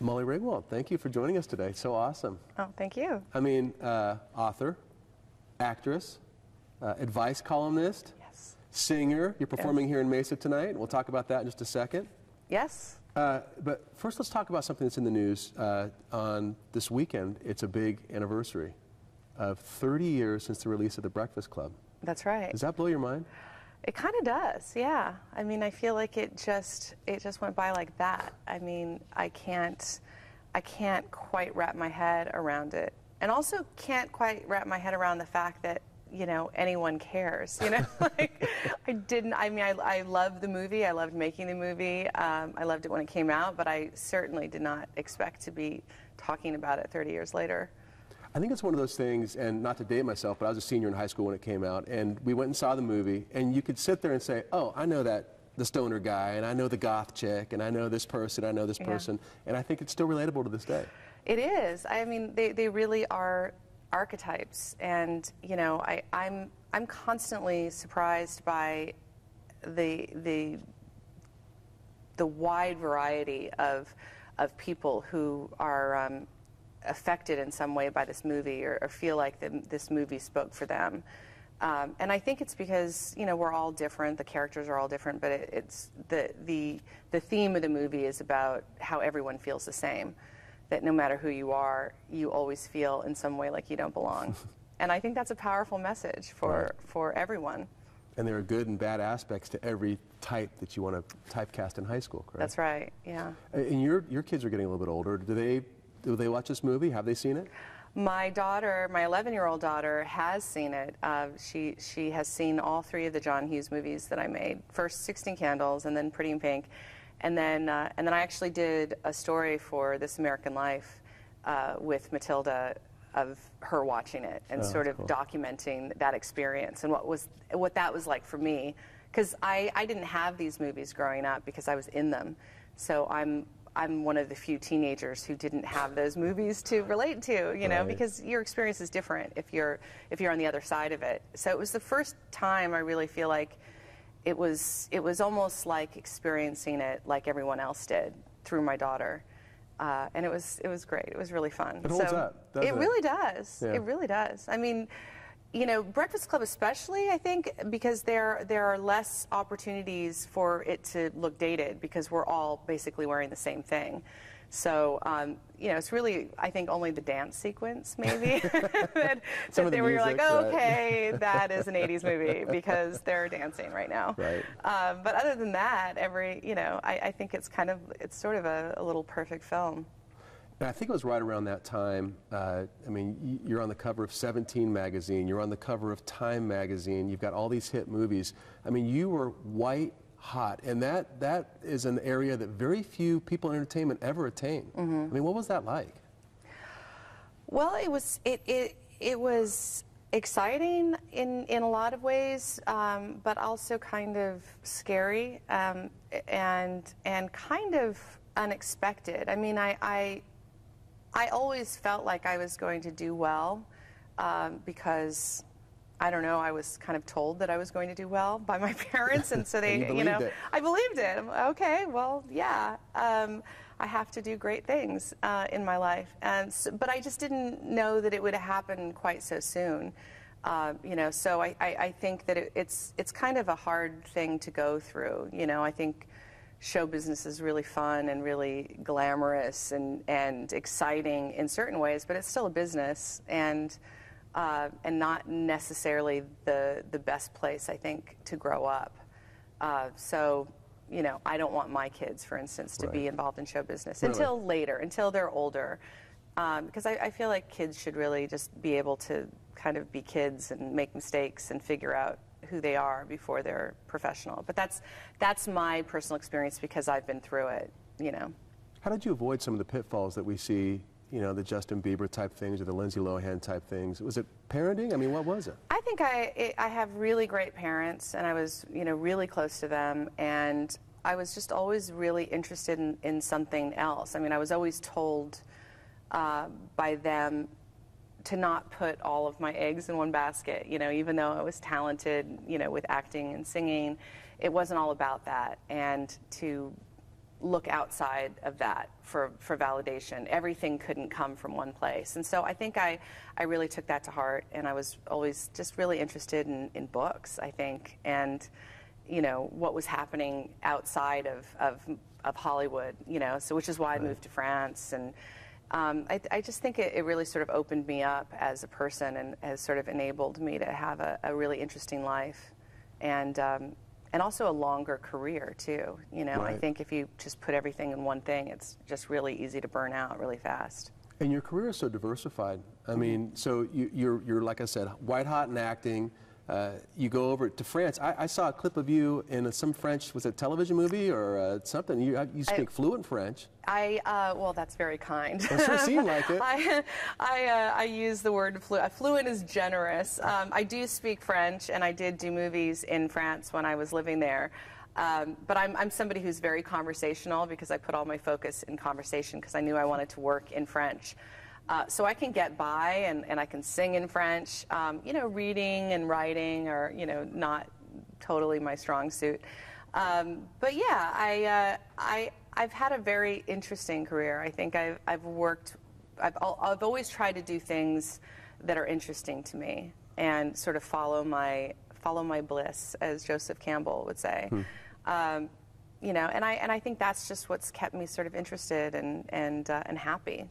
Molly Ringwald, thank you for joining us today. So awesome. Oh, thank you. I mean, author, actress, advice columnist, Yes. singer. You're performing here in Mesa tonight. We'll talk about that in just a second. Yes. But first, let's talk about something that's in the news. On this weekend, it's a big anniversary of 30 years since the release of The Breakfast Club. That's right. Does that blow your mind? It kind of does, yeah. I mean, I feel like it just went by like that. I mean, I can't quite wrap my head around it, and also can't quite wrap my head around the fact that, you know, anyone cares. You know, like I loved the movie. I loved making the movie. I loved it when it came out, but I certainly did not expect to be talking about it 30 years later. I think it's one of those things, and not to date myself, but I was a senior in high school when it came out, and we went and saw the movie, and you could sit there and say, oh, I know the stoner guy, and I know the goth chick, and I know this person, I know this person, and I think it's still relatable to this day. It is. I mean, they really are archetypes, and, you know, I'm constantly surprised by the wide variety of people who are affected in some way by this movie, or feel like this movie spoke for them. And I think it's because, you know, we're all different, the characters are all different, but it's the theme of the movie is about how everyone feels the same, that no matter who you are, you always feel in some way like you don't belong. And I think that's a powerful message for everyone. And there are good and bad aspects to every type that you want to typecast in high school, correct? That's right, yeah. And your kids are getting a little bit older. Do they watch this movie? Have they seen it? My daughter, my 11-year-old daughter, has seen it. She has seen all 3 of the John Hughes movies that I made. First 16 Candles, and then Pretty in Pink, and then I actually did a story for This American Life with Matilda of her watching it and sort of documenting that experience and what that was like for me, because I didn't have these movies growing up because I was in them. So I'm one of the few teenagers who didn't have those movies to relate to, you know, because your experience is different if you're on the other side of it. So it was the first time I really feel like it was almost like experiencing it like everyone else did through my daughter, and it was great. It was really fun. It holds up, doesn't it? It really does. Yeah. It really does. I mean, you know, Breakfast Club especially, I think, because there are less opportunities for it to look dated because we're all basically wearing the same thing. So, you know, it's really, I think, only the dance sequence, maybe, that where you're like, oh, okay, that is an 80s movie because they're dancing right now. Right. But other than that, you know, I think it's sort of a little perfect film. And I think it was right around that time. I mean, you're on the cover of 17 magazine, you're on the cover of Time magazine, you've got all these hit movies. I mean, you were white hot, and that is an area that very few people in entertainment ever attain. Mm-hmm. I mean, what was that like? Well, it was exciting in a lot of ways, but also kind of scary and kind of unexpected. I mean, I always felt like I was going to do well because, I don't know, I was kind of told that I was going to do well by my parents, and so they, you know, I believed it. Okay, well, yeah, I have to do great things in my life, and but I just didn't know that it would happen quite so soon. You know, so I think that it's kind of a hard thing to go through. You know, I think show business is really fun and really glamorous and exciting in certain ways, but it's still a business, and not necessarily the best place, I think, to grow up. So, you know, I don't want my kids, for instance, to be involved in show business until later, until they're older, because I feel like kids should really just be able to kind of be kids and make mistakes and figure out who they are before they're professional. But that's my personal experience because I've been through it, you know. How did you avoid some of the pitfalls that we see, you know, the Justin Bieber type things or the Lindsay Lohan type things? Was it parenting? I mean, what was it? I think I have really great parents, and I was, you know, really close to them, and I was just always really interested in something else. I mean, I was always told by them to not put all of my eggs in one basket, you know, even though I was talented, you know, with acting and singing, it wasn't all about that, and to look outside of that for validation. Everything couldn't come from one place. And so I think I really took that to heart, and I was always just really interested in books, I think, and, you know, what was happening outside of Hollywood, you know, so which is why I moved to France. And I just think it really sort of opened me up as a person and has sort of enabled me to have a really interesting life. And also a longer career, too. You know, Right. I think if you just put everything in one thing, it's just really easy to burn out really fast. And your career is so diversified. I mean, so you're like I said, white hot in acting. You go over to France. I saw a clip of you in some French, was it a television movie or something? You speak fluent French. Well, that's very kind. It sure seemed like it. I use the word fluent. Fluent is generous. I do speak French, and I did do movies in France when I was living there. But I'm somebody who's very conversational because I put all my focus in conversation because I knew I wanted to work in French. So I can get by, and I can sing in French. You know, reading and writing are, you know, not totally my strong suit. But yeah, I've had a very interesting career. I think I've always tried to do things that are interesting to me and sort of follow my bliss, as Joseph Campbell would say. You know, and I think that's just what's kept me sort of interested and happy.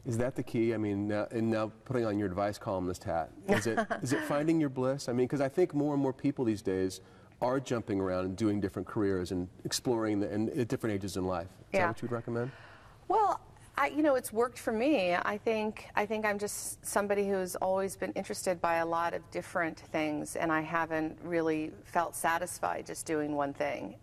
Is that the key? I mean, now putting on your advice columnist hat, is it finding your bliss? I mean, because I think more and more people these days are jumping around and doing different careers and exploring at different ages in life. Is that what you'd recommend? Well, you know, it's worked for me. I think I'm just somebody who's always been interested by a lot of different things, and I haven't really felt satisfied just doing one thing.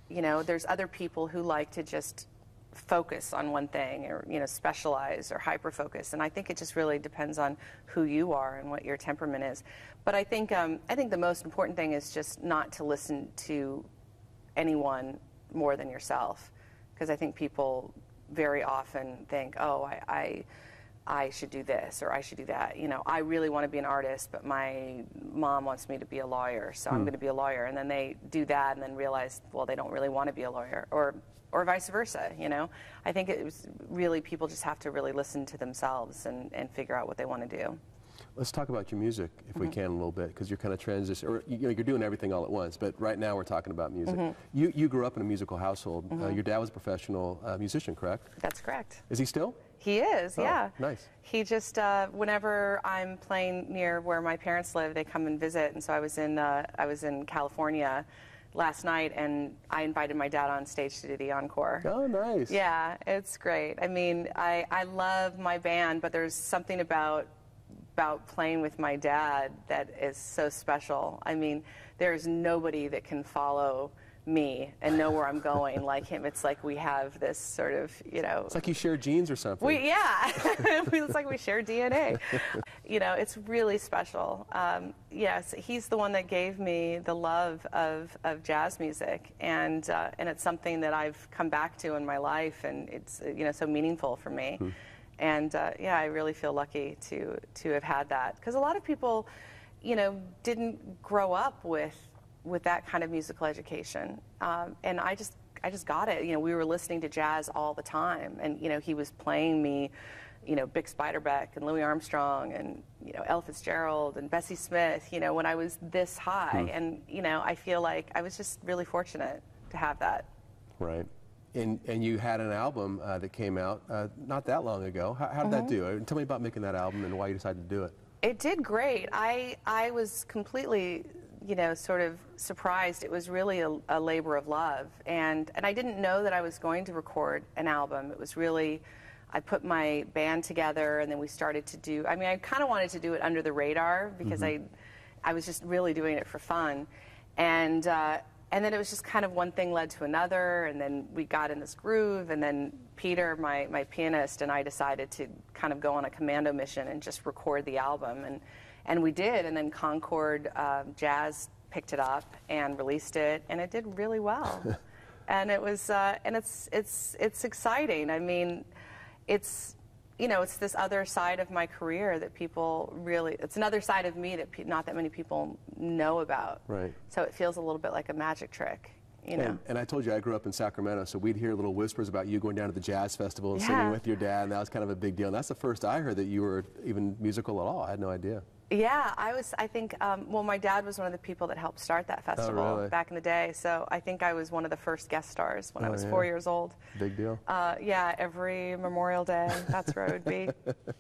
You know, there's other people who like to just focus on one thing, or, you know, specialize or hyper focus, and I think it just really depends on who you are and what your temperament is. But I think the most important thing is just not to listen to anyone more than yourself, because I think people very often think, oh, I should do this or I should do that. You know, I really want to be an artist, but my mom wants me to be a lawyer, so I'm going to be a lawyer. And then they do that and then realize, well, they don't really want to be a lawyer, or vice versa, you know. I think it was really, people just have to really listen to themselves and figure out what they want to do. Let's talk about your music, if we can, a little bit, because you're kind of transition, or you know, you're doing everything all at once. But right now, we're talking about music. You grew up in a musical household. Your dad was a professional musician, correct? That's correct. Is he still? He is, yeah. Nice. He just, whenever I'm playing near where my parents live, they come and visit. And so I was in California last night, and I invited my dad on stage to do the encore. Oh, nice. Yeah, it's great. I mean, I love my band, but there's something about playing with my dad that is so special. I mean, there's nobody that can follow me and know where I'm going like him. It's like we have this sort of, you know. It's like you share genes or something. It's like we share DNA. You know, it's really special. Yes, he's the one that gave me the love of jazz music, and it's something that I've come back to in my life, and it's, you know, so meaningful for me. And yeah, I really feel lucky to have had that, because a lot of people, you know, didn't grow up with that kind of musical education, and I just got it. You know, we were listening to jazz all the time, and, you know, he was playing me, you know, Bix Beiderbecke and Louis Armstrong and, you know, Ella Fitzgerald and Bessie Smith, you know, when I was this high. And, you know, I feel like I was just really fortunate to have that. Right. And you had an album that came out not that long ago. How did that do? Tell me about making that album and why you decided to do it. It did great. I was completely, you know, sort of surprised. It was really a labor of love. And I didn't know that I was going to record an album. It was really, I put my band together, and then we started to do, I mean, I kind of wanted to do it under the radar, because I was just really doing it for fun. And then it was just kind of one thing led to another, and then we got in this groove, and then Peter, my pianist, and I decided to kind of go on a commando mission and just record the album, and we did, and then Concord Jazz picked it up and released it, and it did really well. And it was, and it's exciting. I mean, it's, you know, it's this other side of my career that people really, it's another side of me that not that many people know about. Right. So it feels a little bit like a magic trick. you know. And I told you I grew up in Sacramento, so we'd hear little whispers about you going down to the jazz festival and singing with your dad, and that was kind of a big deal. And that's the first I heard that you were even musical at all. I had no idea. Yeah, I think, well, my dad was one of the people that helped start that festival back in the day, so I think I was one of the first guest stars when I was 4 years old. Big deal. Yeah, every Memorial Day, that's where it would be.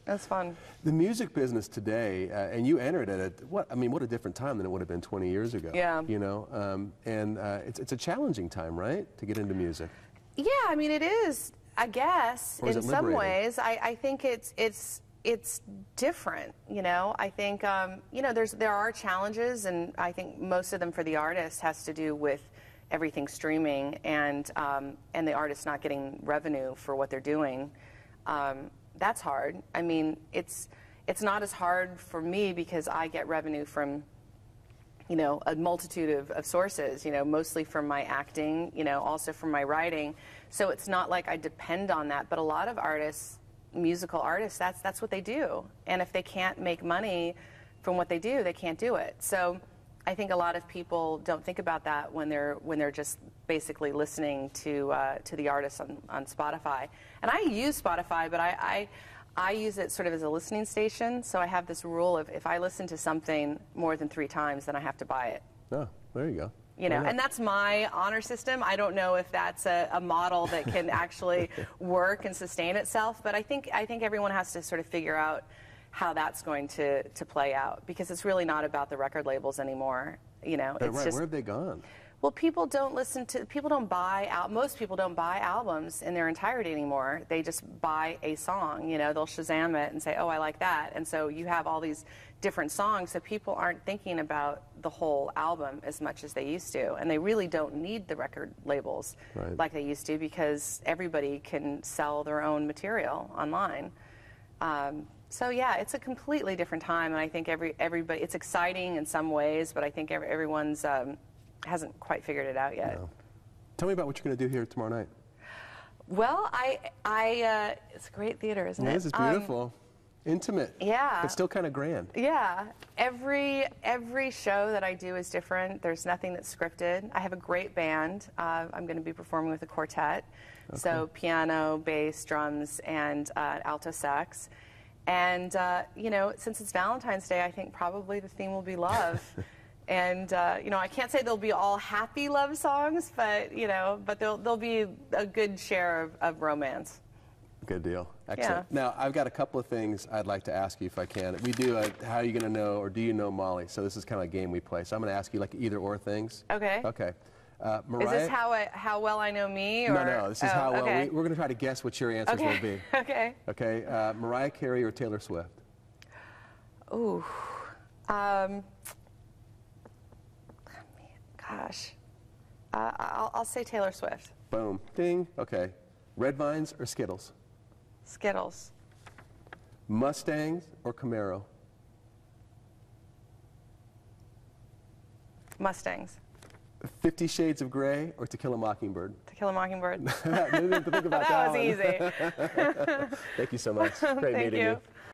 That's fun. The music business today, and you entered it at, what a different time than it would have been 20 years ago. Yeah. You know, and it's a challenging time, right, to get into music? Yeah, I mean, it is, I guess, in some ways. I think it's different, you know. I think, you know, there are challenges, and I think most of them for the artist has to do with everything streaming and the artist not getting revenue for what they're doing. That's hard. I mean, it's not as hard for me because I get revenue from, you know, a multitude of sources, you know, mostly from my acting, you know, also from my writing. So it's not like I depend on that, but a lot of artists, musical artists, that's what they do, and if they can't make money from what they do, they can't do it. So I think a lot of people don't think about that when they're just basically listening to the artists on Spotify. And I use Spotify, but I use it sort of as a listening station. So I have this rule of if I listen to something more than 3 times, then I have to buy it. Oh, there you go. You know, and that's my honor system. I don't know if that's a model that can actually work and sustain itself, but I think everyone has to sort of figure out how that's going to play out, because it's really not about the record labels anymore. You know, it's just, where have they gone? Well, people don't buy most people don't buy albums in their entirety anymore. They just buy a song, you know, they'll Shazam it and say, oh, I like that. And so you have all these different songs, so people aren't thinking about the whole album as much as they used to. And they really don't need the record labels like they used to, because everybody can sell their own material online. So yeah, it's a completely different time, and I think everybody, it's exciting in some ways, but I think everyone's hasn't quite figured it out yet. No. Tell me about what you're going to do here tomorrow night. Well, it's a great theater, isn't it? This is beautiful. Intimate. Yeah. But still kind of grand. Yeah. Every show that I do is different. There's nothing that's scripted. I have a great band. I'm going to be performing with a quartet. Okay. So piano, bass, drums, and alto sax. And, you know, since it's Valentine's Day, I think probably the theme will be love. And, you know, I can't say they'll be all happy love songs, but, you know, but there'll be a good share of romance. Good deal. Excellent. Yeah. Now, I've got a couple of things I'd like to ask you if I can. We do a how are you going to know, or do you know Molly? So this is kind of a game we play. So I'm going to ask you like either or things. Okay. Okay. Mariah, is this how well I know me? Or? No, this is how well we're going to try to guess what your answers will be. Okay. Okay. Mariah Carey or Taylor Swift? Ooh. Gosh. I'll say Taylor Swift. Boom. Ding. Okay. Red Vines or Skittles? Skittles. Mustangs or Camaro? Mustangs. 50 Shades of Grey or To Kill a Mockingbird? To Kill a Mockingbird. Didn't have to think about that was easy. Thank you so much. Great meeting you.